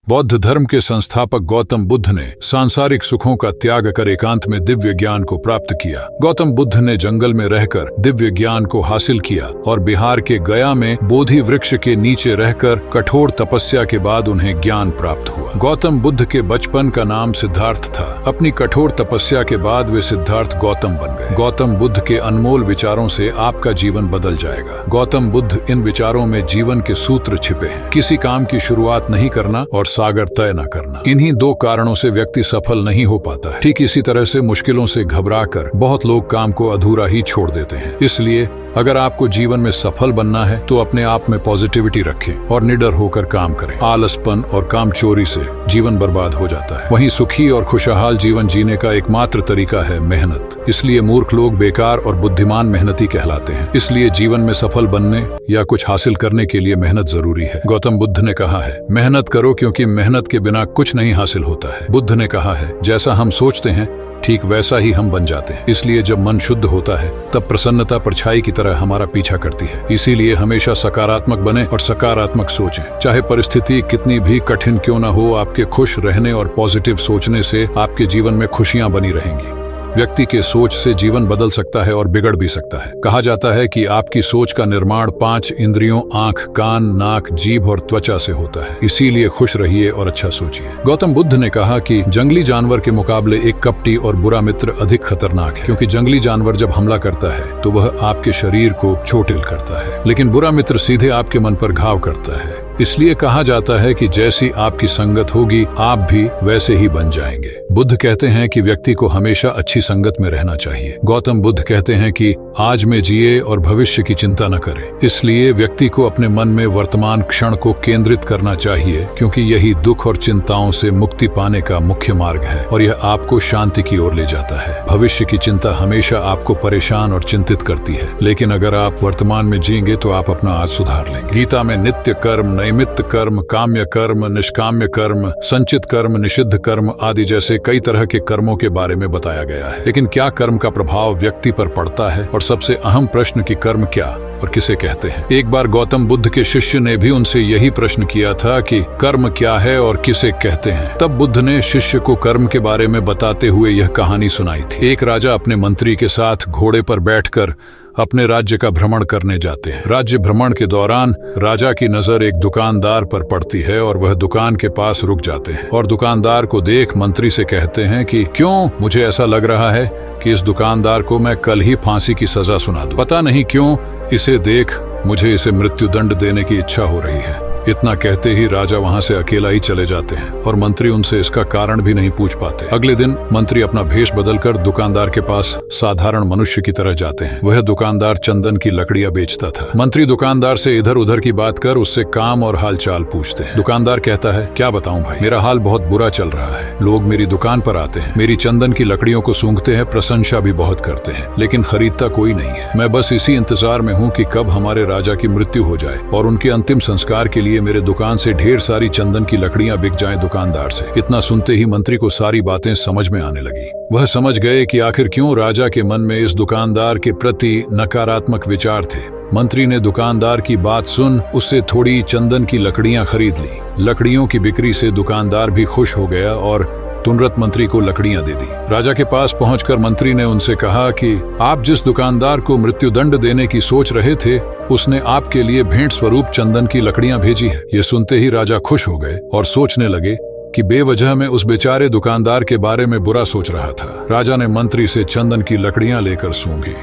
बौद्ध धर्म के संस्थापक गौतम बुद्ध ने सांसारिक सुखों का त्याग कर एकांत में दिव्य ज्ञान को प्राप्त किया। गौतम बुद्ध ने जंगल में रहकर दिव्य ज्ञान को हासिल किया और बिहार के गया में बोधि वृक्ष के नीचे रहकर कठोर तपस्या के बाद उन्हें ज्ञान प्राप्त हुआ। गौतम बुद्ध के बचपन का नाम सिद्धार्थ था। अपनी कठोर तपस्या के बाद वे सिद्धार्थ गौतम बन गए। गौतम बुद्ध के अनमोल विचारों से आपका जीवन बदल जाएगा। गौतम बुद्ध इन विचारों में जीवन के सूत्र छिपे हैं। किसी काम की शुरुआत नहीं करना और सागर तय न करना, इन्हीं दो कारणों से व्यक्ति सफल नहीं हो पाता है। ठीक इसी तरह से मुश्किलों से घबराकर बहुत लोग काम को अधूरा ही छोड़ देते हैं। इसलिए अगर आपको जीवन में सफल बनना है तो अपने आप में पॉजिटिविटी रखें और निडर होकर काम करें। आलसपन और कामचोरी से जीवन बर्बाद हो जाता है। वहीं सुखी और खुशहाल जीवन जीने का एकमात्र तरीका है मेहनत। इसलिए मूर्ख लोग बेकार और बुद्धिमान मेहनती कहलाते हैं। इसलिए जीवन में सफल बनने या कुछ हासिल करने के लिए मेहनत जरूरी है। गौतम बुद्ध ने कहा है, मेहनत करो क्योंकि मेहनत के बिना कुछ नहीं हासिल होता है। बुद्ध ने कहा है, जैसा हम सोचते हैं ठीक वैसा ही हम बन जाते हैं। इसलिए जब मन शुद्ध होता है तब प्रसन्नता परछाई की तरह हमारा पीछा करती है। इसीलिए हमेशा सकारात्मक बने और सकारात्मक सोचें। चाहे परिस्थिति कितनी भी कठिन क्यों न हो, आपके खुश रहने और पॉजिटिव सोचने से आपके जीवन में खुशियां बनी रहेंगी। व्यक्ति के सोच से जीवन बदल सकता है और बिगड़ भी सकता है। कहा जाता है कि आपकी सोच का निर्माण 5 इंद्रियों आंख, कान, नाक, जीभ और त्वचा से होता है। इसीलिए खुश रहिए और अच्छा सोचिए। गौतम बुद्ध ने कहा कि जंगली जानवर के मुकाबले एक कपटी और बुरा मित्र अधिक खतरनाक है, क्योंकि जंगली जानवर जब हमला करता है तो वह आपके शरीर को चोटिल करता है, लेकिन बुरा मित्र सीधे आपके मन पर घाव करता है। इसलिए कहा जाता है कि जैसी आपकी संगत होगी आप भी वैसे ही बन जाएंगे। बुद्ध कहते हैं कि व्यक्ति को हमेशा अच्छी संगत में रहना चाहिए। गौतम बुद्ध कहते हैं कि आज में जिए और भविष्य की चिंता न करे। इसलिए व्यक्ति को अपने मन में वर्तमान क्षण को केंद्रित करना चाहिए, क्योंकि यही दुख और चिंताओं से मुक्ति पाने का मुख्य मार्ग है और यह आपको शांति की ओर ले जाता है। भविष्य की चिंता हमेशा आपको परेशान और चिंतित करती है, लेकिन अगर आप वर्तमान में जिएंगे तो आप अपना आज सुधार लेंगे। गीता में नित्य कर्म, नैमित्त कर्म, काम्य कर्म, निष्काम्य कर्म, संचित कर्म, निषिद्ध कर्म आदि जैसे कई तरह के कर्मों के बारे में बताया गया है। लेकिन क्या कर्म का प्रभाव व्यक्ति पर पड़ता है, और सबसे अहम प्रश्न कि कर्म क्या और किसे कहते हैं। एक बार गौतम बुद्ध के शिष्य ने भी उनसे यही प्रश्न किया था कि कर्म क्या है और किसे कहते हैं। तब बुद्ध ने शिष्य को कर्म के बारे में बताते हुए यह कहानी सुनाई थी। एक राजा अपने मंत्री के साथ घोड़े पर बैठकर अपने राज्य का भ्रमण करने जाते हैं। राज्य भ्रमण के दौरान राजा की नजर एक दुकानदार पर पड़ती है और वह दुकान के पास रुक जाते हैं और दुकानदार को देख मंत्री से कहते हैं कि क्यों, मुझे ऐसा लग रहा है कि इस दुकानदार को मैं कल ही फांसी की सजा सुना दूं। पता नहीं क्यों इसे देख मुझे इसे मृत्युदंड देने की इच्छा हो रही है। इतना कहते ही राजा वहां से अकेला ही चले जाते हैं और मंत्री उनसे इसका कारण भी नहीं पूछ पाते। अगले दिन मंत्री अपना भेष बदलकर दुकानदार के पास साधारण मनुष्य की तरह जाते हैं। वह दुकानदार चंदन की लकड़ियां बेचता था। मंत्री दुकानदार से इधर उधर की बात कर उससे काम और हालचाल पूछते हैं। दुकानदार कहता है, क्या बताऊं भाई, मेरा हाल बहुत बुरा चल रहा है। लोग मेरी दुकान पर आते हैं, मेरी चंदन की लकड़ियों को सूंघते हैं, प्रशंसा भी बहुत करते हैं, लेकिन खरीदता कोई नहीं है। मैं बस इसी इंतजार में हूँ कि कब हमारे राजा की मृत्यु हो जाए और उनके अंतिम संस्कार के लिए मेरे दुकान से ढेर सारी चंदन की लकड़ियां बिक जाएं दुकानदार से। इतना सुनते ही मंत्री को सारी बातें समझ में आने लगी। वह समझ गए कि आखिर क्यों राजा के मन में इस दुकानदार के प्रति नकारात्मक विचार थे। मंत्री ने दुकानदार की बात सुन उससे थोड़ी चंदन की लकड़ियां खरीद ली। लकड़ियों की बिक्री से दुकानदार भी खुश हो गया और तुरंत मंत्री को लकड़ियां दे दी। राजा के पास पहुंचकर मंत्री ने उनसे कहा कि आप जिस दुकानदार को मृत्युदंड देने की सोच रहे थे उसने आपके लिए भेंट स्वरूप चंदन की लकड़ियां भेजी है। ये सुनते ही राजा खुश हो गए और सोचने लगे कि बेवजह मैं उस बेचारे दुकानदार के बारे में बुरा सोच रहा था। राजा ने मंत्री से चंदन की लकड़ियां लेकर सूंघी,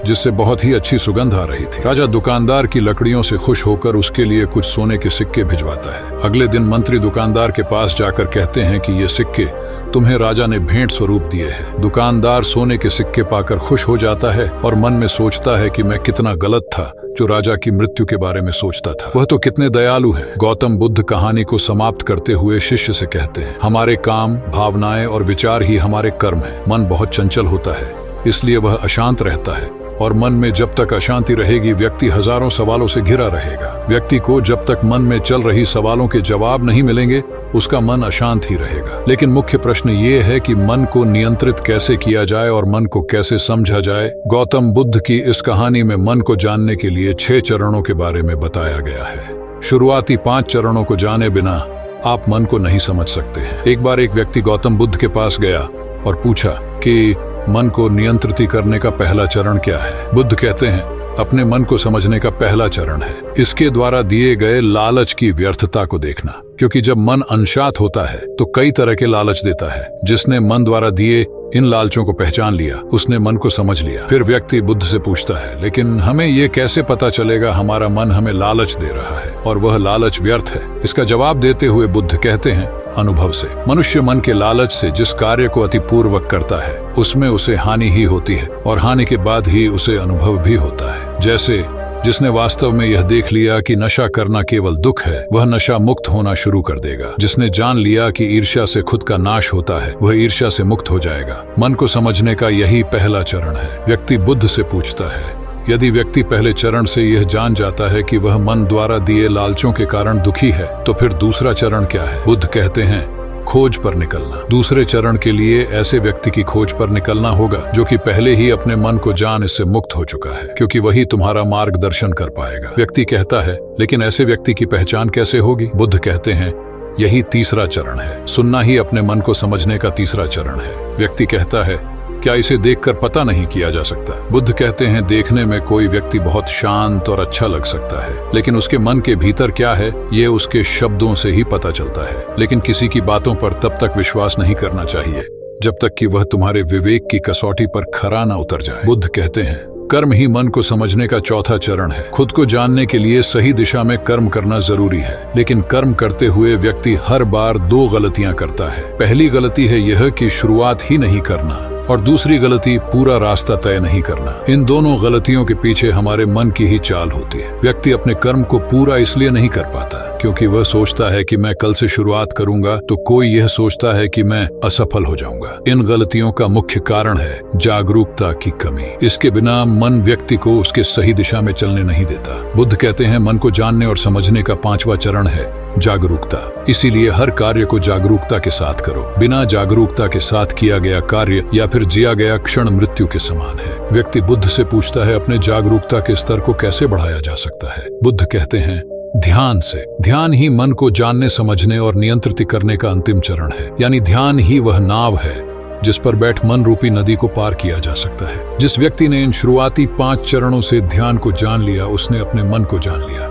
जिससे बहुत ही अच्छी सुगंध आ रही थी। राजा दुकानदार की लकड़ियों से खुश होकर उसके लिए कुछ सोने के सिक्के भिजवाता है। अगले दिन मंत्री दुकानदार के पास जाकर कहते हैं कि ये सिक्के तुम्हें राजा ने भेंट स्वरूप दिए हैं। दुकानदार सोने के सिक्के पाकर खुश हो जाता है और मन में सोचता है कि मैं कितना गलत था जो राजा की मृत्यु के बारे में सोचता था। वह तो कितने दयालु हैं। गौतम बुद्ध कहानी को समाप्त करते हुए शिष्य से कहते हैं, हमारे काम, भावनाएं और विचार ही हमारे कर्म हैं। मन बहुत चंचल होता है, इसलिए वह अशांत रहता है और मन में जब तक अशांति रहेगी व्यक्ति हजारों सवालों से घिरा रहेगा। व्यक्ति को जब तक मन में चल रही सवालों के जवाब नहीं मिलेंगे उसका मन अशांत ही रहेगा। लेकिन मुख्य प्रश्न ये है कि मन को नियंत्रित कैसे किया जाए और मन को कैसे समझा जाए। गौतम बुद्ध की इस कहानी में मन को जानने के लिए 6 चरणों के बारे में बताया गया है। शुरुआती 5 चरणों को जाने बिना आप मन को नहीं समझ सकते हैं। एक बार एक व्यक्ति गौतम बुद्ध के पास गया और पूछा कि मन को नियंत्रित करने का पहला चरण क्या है। बुद्ध कहते हैं, अपने मन को समझने का पहला चरण है इसके द्वारा दिए गए लालच की व्यर्थता को देखना, क्योंकि जब मन अनशांत होता है तो कई तरह के लालच देता है। जिसने मन द्वारा दिए इन लालचों को पहचान लिया, उसने मन को समझ लिया। फिर व्यक्ति बुद्ध से पूछता है, लेकिन हमें ये कैसे पता चलेगा हमारा मन हमें लालच दे रहा है और वह लालच व्यर्थ है? इसका जवाब देते हुए बुद्ध कहते हैं, अनुभव से। मनुष्य मन के लालच से जिस कार्य को अतिपूर्वक करता है उसमें उसे हानि ही होती है और हानि के बाद ही उसे अनुभव भी होता है। जैसे जिसने वास्तव में यह देख लिया कि नशा करना केवल दुख है, वह नशा मुक्त होना शुरू कर देगा। जिसने जान लिया कि ईर्ष्या से खुद का नाश होता है, वह ईर्ष्या से मुक्त हो जाएगा। मन को समझने का यही पहला चरण है। व्यक्ति बुद्ध से पूछता है, यदि व्यक्ति पहले चरण से यह जान जाता है कि वह मन द्वारा दिए लालचों के कारण दुखी है, तो फिर दूसरा चरण क्या है? बुद्ध कहते हैं, खोज पर निकलना। दूसरे चरण के लिए ऐसे व्यक्ति की खोज पर निकलना होगा जो कि पहले ही अपने मन को जान इससे मुक्त हो चुका है, क्योंकि वही तुम्हारा मार्गदर्शन कर पाएगा। व्यक्ति कहता है, लेकिन ऐसे व्यक्ति की पहचान कैसे होगी? बुद्ध कहते हैं, यही तीसरा चरण है। सुनना ही अपने मन को समझने का तीसरा चरण है। व्यक्ति कहता है, क्या इसे देखकर पता नहीं किया जा सकता? बुद्ध कहते हैं, देखने में कोई व्यक्ति बहुत शांत और अच्छा लग सकता है, लेकिन उसके मन के भीतर क्या है ये उसके शब्दों से ही पता चलता है। लेकिन किसी की बातों पर तब तक विश्वास नहीं करना चाहिए जब तक कि वह तुम्हारे विवेक की कसौटी पर खरा न उतर जाए। बुद्ध कहते हैं, कर्म ही मन को समझने का चौथा चरण है। खुद को जानने के लिए सही दिशा में कर्म करना जरूरी है, लेकिन कर्म करते हुए व्यक्ति हर बार दो गलतियां करता है। पहली गलती है यह कि शुरुआत ही नहीं करना, और दूसरी गलती पूरा रास्ता तय नहीं करना। इन दोनों गलतियों के पीछे हमारे मन की ही चाल होती है। व्यक्ति अपने कर्म को पूरा इसलिए नहीं कर पाता क्योंकि वह सोचता है कि मैं कल से शुरुआत करूंगा तो कोई यह सोचता है कि मैं असफल हो जाऊंगा। इन गलतियों का मुख्य कारण है जागरूकता की कमी। इसके बिना मन व्यक्ति को उसके सही दिशा में चलने नहीं देता। बुद्ध कहते हैं, मन को जानने और समझने का पांचवा चरण है जागरूकता। इसीलिए हर कार्य को जागरूकता के साथ करो। बिना जागरूकता के साथ किया गया कार्य या फिर जिया गया क्षण मृत्यु के समान है। व्यक्ति बुद्ध से पूछता है, अपने जागरूकता के स्तर को कैसे बढ़ाया जा सकता है? बुद्ध कहते हैं, ध्यान से। ध्यान ही मन को जानने, समझने और नियंत्रित करने का अंतिम चरण है। यानी ध्यान ही वह नाव है जिस पर बैठ मन रूपी नदी को पार किया जा सकता है। जिस व्यक्ति ने इन शुरुआती 5 चरणों से ध्यान को जान लिया, उसने अपने मन को जान लिया।